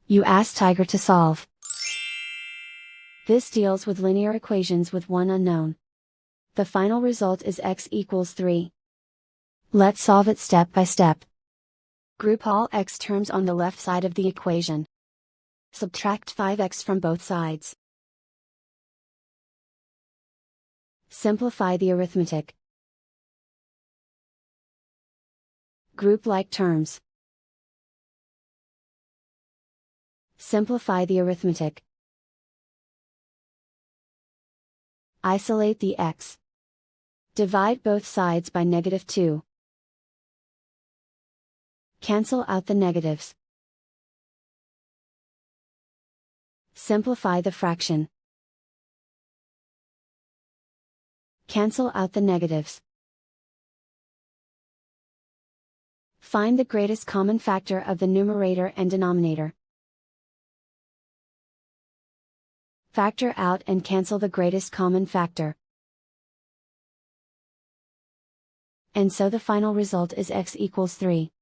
You ask Tiger to solve. This deals with linear equations with one unknown. The final result is x equals 3. Let's solve it step by step. Group all x terms on the left side of the equation. Subtract 5x from both sides. Simplify the arithmetic. Group like terms. Simplify the arithmetic. Isolate the x. Divide both sides by -2. Cancel out the negatives. Simplify the fraction. Cancel out the negatives. Find the greatest common factor of the numerator and denominator. Factor out and cancel the greatest common factor. And so the final result is x equals 3.